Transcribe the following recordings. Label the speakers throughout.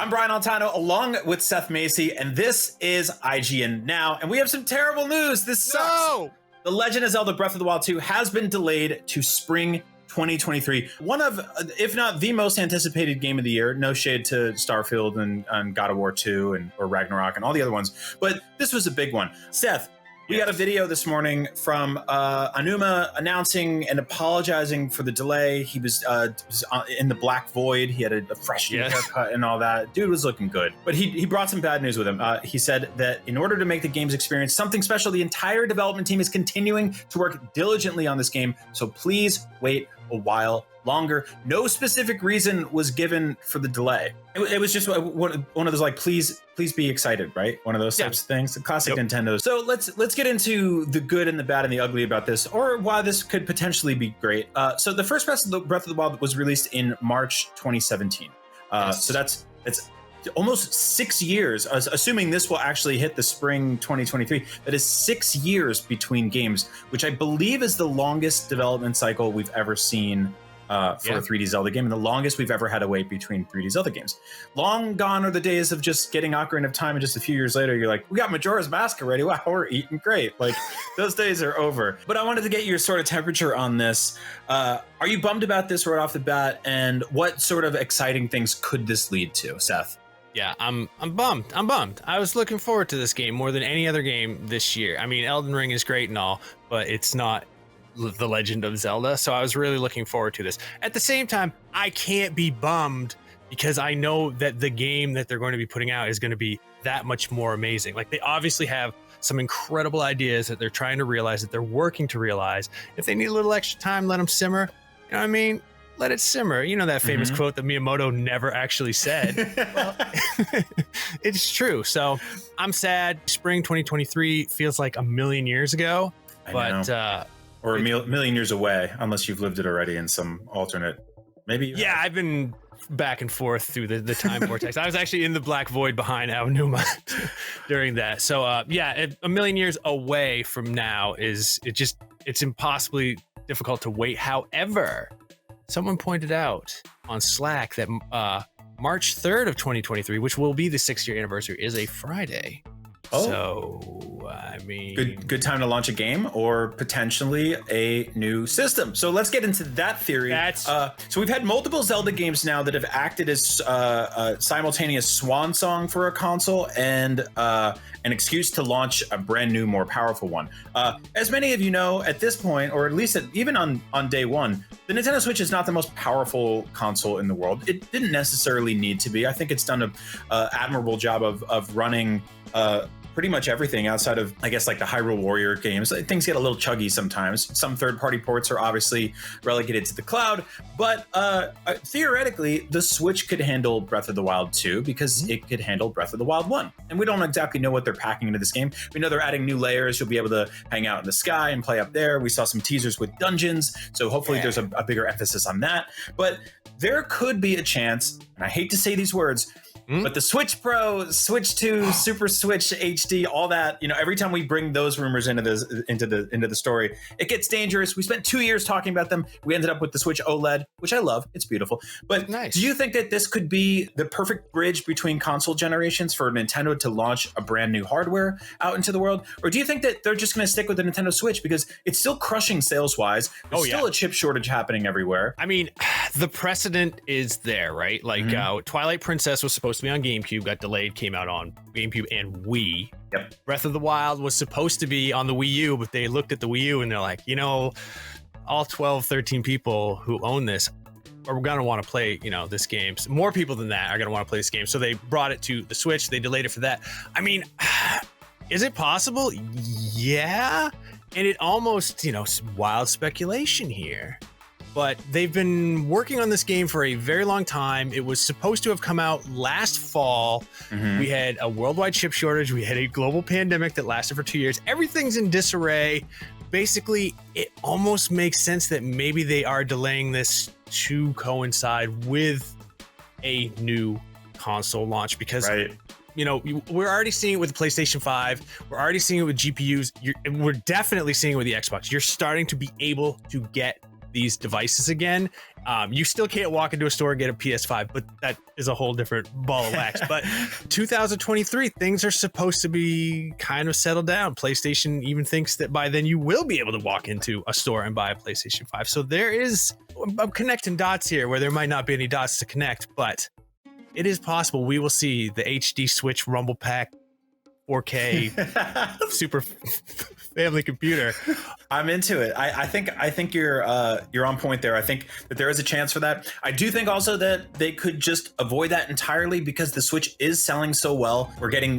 Speaker 1: I'm Brian Altano, along with Seth Macy, and this is IGN Now. And we have some terrible news. This sucks.
Speaker 2: No!
Speaker 1: The Legend of Zelda Breath of the Wild 2 has been delayed to spring 2023. One of, if not the most anticipated game of the year. No shade to Starfield and God of War 2 or Ragnarok and all the other ones, but this was a big one. Seth, we got a video this morning from Aonuma announcing and apologizing for the delay. He was in the Black Void. He had a fresh haircut and all that. Dude was looking good. But he brought some bad news with him. He said that in order to make the game's experience something special, the entire development team is continuing to work diligently on this game. So please wait a while longer. No specific reason was given for the delay. It was just one of those like, please be excited, right? One of those types of things, the classic Nintendo. So let's get into the good and the bad and the ugly about this, or why this could potentially be great. So the first Breath of the Wild was released in March 2017. So that's almost 6 years, assuming this will actually hit the spring 2023. That is 6 years between games, which I believe is the longest development cycle we've ever seen for a 3D Zelda game, and the longest we've ever had to wait between 3D Zelda games. Long gone are the days of just getting Ocarina of Time and just a few years later you're like, we got Majora's Mask already. Wow, we're eating great. Like, those days are over. But I wanted to get your sort of temperature on this. Are you bummed about this right off the bat? And what sort of exciting things could this lead to, Seth?
Speaker 2: Yeah, I'm bummed. I was looking forward to this game more than any other game this year. I mean, Elden Ring is great and all, but it's not The Legend of Zelda, so I was really looking forward to this. At the same time, I can't be bummed because I know that the game that they're going to be putting out is going to be that much more amazing. Like, they obviously have some incredible ideas that they're trying to realize, that they're working to realize. If they need a little extra time, let them simmer. You know what I mean? Let it simmer. You know that famous quote that Miyamoto never actually said. Well, it's true. So I'm sad. Spring 2023 feels like a million years ago.
Speaker 1: Or a million years away, unless you've lived it already in some alternate. Maybe.
Speaker 2: Yeah, I've been back and forth through the time vortex. I was actually in the Black Void behind Aonuma during that. So a million years away from now it's impossibly difficult to wait. However, someone pointed out on Slack that March 3rd of 2023, which will be the 6-year anniversary, is a Friday. Oh. So, I mean...
Speaker 1: Good time to launch a game or potentially a new system. So let's get into that theory. So we've had multiple Zelda games now that have acted as a simultaneous swan song for a console and an excuse to launch a brand new, more powerful one. As many of you know, at this point, or at least even on day one, the Nintendo Switch is not the most powerful console in the world. It didn't necessarily need to be. I think it's done an admirable job of running pretty much everything outside of, I guess, like the Hyrule Warrior games. Things get a little chuggy sometimes. Some third-party ports are obviously relegated to the cloud, but theoretically, the Switch could handle Breath of the Wild 2 because it could handle Breath of the Wild 1. And we don't exactly know what they're packing into this game. We know they're adding new layers. You'll be able to hang out in the sky and play up there. We saw some teasers with dungeons, so hopefully there's a bigger emphasis on that. But there could be a chance, and I hate to say these words, but the Switch Pro, Switch 2, Super Switch HD, all that, every time we bring those rumors into the story, it gets dangerous. We spent 2 years talking about them. We ended up with the Switch OLED, which I love. It's beautiful. But do you think that this could be the perfect bridge between console generations for Nintendo to launch a brand new hardware out into the world? Or do you think that they're just going to stick with the Nintendo Switch because it's still crushing sales-wise? There's still a chip shortage happening everywhere.
Speaker 2: I mean, the precedent is there, right? Like Twilight Princess was supposed to be on GameCube, got delayed, came out on GameCube and Wii.
Speaker 1: Yep.
Speaker 2: Breath of the Wild was supposed to be on the Wii U, but they looked at the Wii U and they're like, all 12, 13 people who own this are going to want to play, this game. More people than that are going to want to play this game. So they brought it to the Switch. They delayed it for that. I mean, is it possible? Yeah. And it almost, wild speculation here. But they've been working on this game for a very long time. It was supposed to have come out last fall. We had a worldwide chip shortage. We had a global pandemic that lasted for 2 years. Everything's in disarray. Basically, it almost makes sense that maybe they are delaying this to coincide with a new console launch because we're already seeing it with the PlayStation 5. We're already seeing it with GPUs. And we're definitely seeing it with the Xbox. You're starting to be able to get these devices again, You still can't walk into a store and get a PS5, but that is a whole different ball of wax. But 2023, things are supposed to be kind of settled down. PlayStation even thinks that by then you will be able to walk into a store and buy a PlayStation 5. So there is, I'm connecting dots here where there might not be any dots to connect, but it is possible we will see the HD Switch Rumble Pack 4K super family computer.
Speaker 1: I'm into it. I think you're on point there. I think that there is a chance for that. I do think also that they could just avoid that entirely because the Switch is selling so well.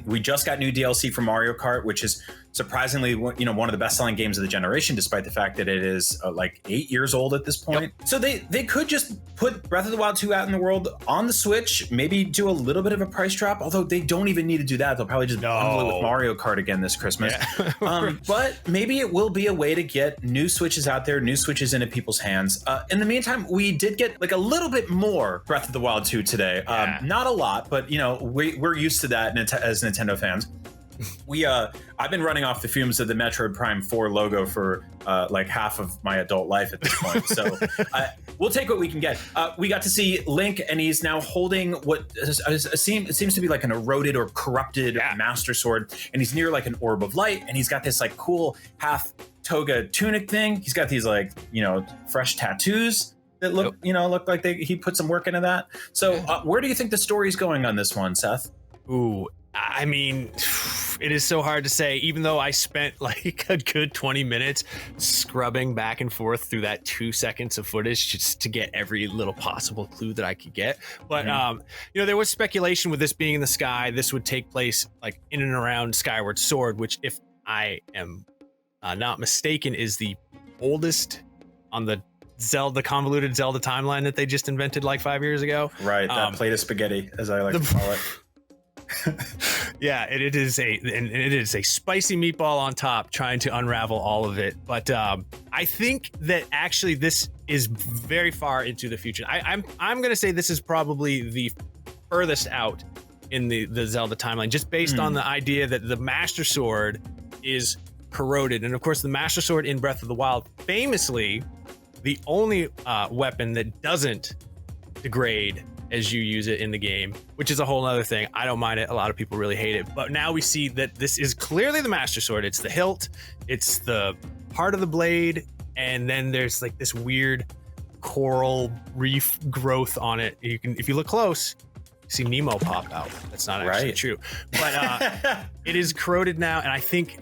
Speaker 1: We just got new DLC for Mario Kart, which is surprisingly, one of the best-selling games of the generation, despite the fact that it is like 8 years old at this point. Yep. So they could just put Breath of the Wild 2 out in the world on the Switch, maybe do a little bit of a price drop, although they don't even need to do that. They'll probably just bundle it with Mario Kart again this Christmas. Yeah. But maybe it will be a way to get new Switches out there, new Switches into people's hands. In the meantime, we did get like a little bit more Breath of the Wild 2 today. Yeah. Not a lot, but we're used to that as Nintendo fans. I've been running off the fumes of the Metroid Prime 4 logo for like half of my adult life at this point. So we'll take what we can get. We got to see Link, and he's now holding what seems to be like an eroded or corrupted Master Sword, and he's near like an orb of light, and he's got this like cool half toga tunic thing. He's got these like fresh tattoos that look like he put some work into that. So where do you think the story's going on this one, Seth?
Speaker 2: Ooh, I mean, it is so hard to say, even though I spent like a good 20 minutes scrubbing back and forth through that 2 seconds of footage just to get every little possible clue that I could get. But, there was speculation with this being in the sky. This would take place like in and around Skyward Sword, which, if I am not mistaken, is the oldest on the convoluted Zelda timeline that they just invented like 5 years ago.
Speaker 1: Right, that plate of spaghetti, as I like to call it.
Speaker 2: Yeah, it is a spicy meatball on top, trying to unravel all of it. But I think that actually this is very far into the future. I'm gonna say this is probably the furthest out in the Zelda timeline, just based on the idea that the Master Sword is corroded, and of course the Master Sword in Breath of the Wild, famously the only weapon that doesn't degrade as you use it in the game, which is a whole other thing. I don't mind it. A lot of people really hate it. But now we see that this is clearly the Master Sword. It's the hilt, it's the part of the blade, and then there's like this weird coral reef growth on it. If you look close, you see Nemo pop out. That's not actually true. But it is corroded now, and I think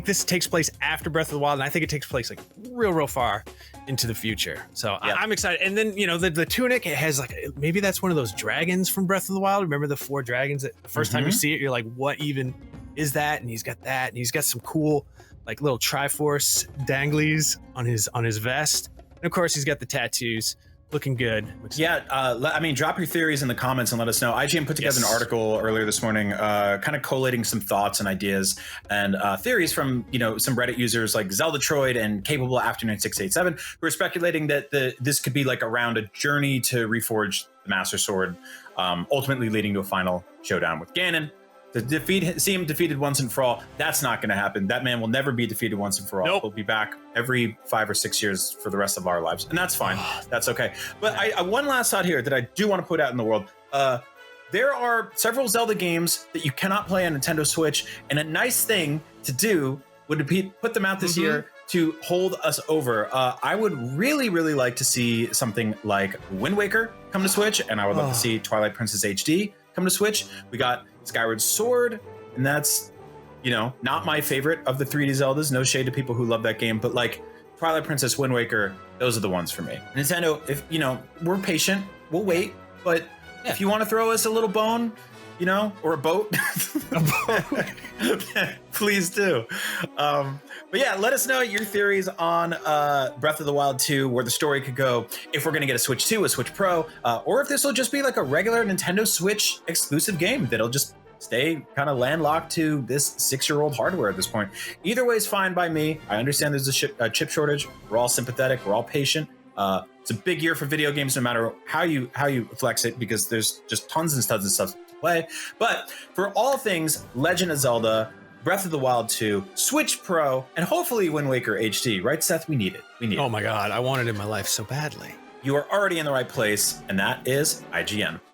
Speaker 2: this takes place after Breath of the Wild, and I think it takes place like real far into the future. So I'm excited. And then the tunic, it has like, maybe that's one of those dragons from Breath of the Wild. Remember the 4 dragons that the first time you see it, you're like, what even is that? And he's got that, and he's got some cool like little Triforce danglies on his vest, and of course he's got the tattoos. Looking good. Drop your theories in the comments and let us know. IGN put together an article earlier this morning, kind of collating some thoughts and ideas and theories from some Reddit users like Zelda Troid and Capable Afternoon 687, who are speculating that this could be like around a journey to reforge the Master Sword, ultimately leading to a final showdown with Ganon. To see him defeated once and for all, that's not going to happen. That man will never be defeated once and for all. Nope. He'll be back every 5 or 6 years for the rest of our lives, and that's fine. That's okay. But I one last thought here that I do want to put out in the world. There are several Zelda games that you cannot play on Nintendo Switch, and a nice thing to do would be put them out this year to hold us over. I would really, really like to see something like Wind Waker come to Switch, and I would love to see Twilight Princess HD come to Switch. We got Skyward Sword, and that's not my favorite of the 3D Zeldas. No shade to people who love that game, but like Twilight Princess, Wind Waker, those are the ones for me. Nintendo, if we're patient, we'll wait, but if you want to throw us a little bone, or a boat, please do. But yeah, let us know your theories on Breath of the Wild 2, where the story could go, if we're going to get a Switch 2, a Switch Pro, or if this will just be like a regular Nintendo Switch exclusive game that'll just stay kind of landlocked to this 6-year-old hardware at this point. Either way is fine by me. I understand there's a chip shortage. We're all sympathetic. We're all patient. It's a big year for video games, no matter how you flex it, because there's just tons and tons of stuff to play. But for all things Legend of Zelda, Breath of the Wild 2, Switch Pro, and hopefully Wind Waker HD, right, Seth? We need it. We need it. Oh my God, I want it in my life so badly.
Speaker 1: you are already in the right place, and that is IGN.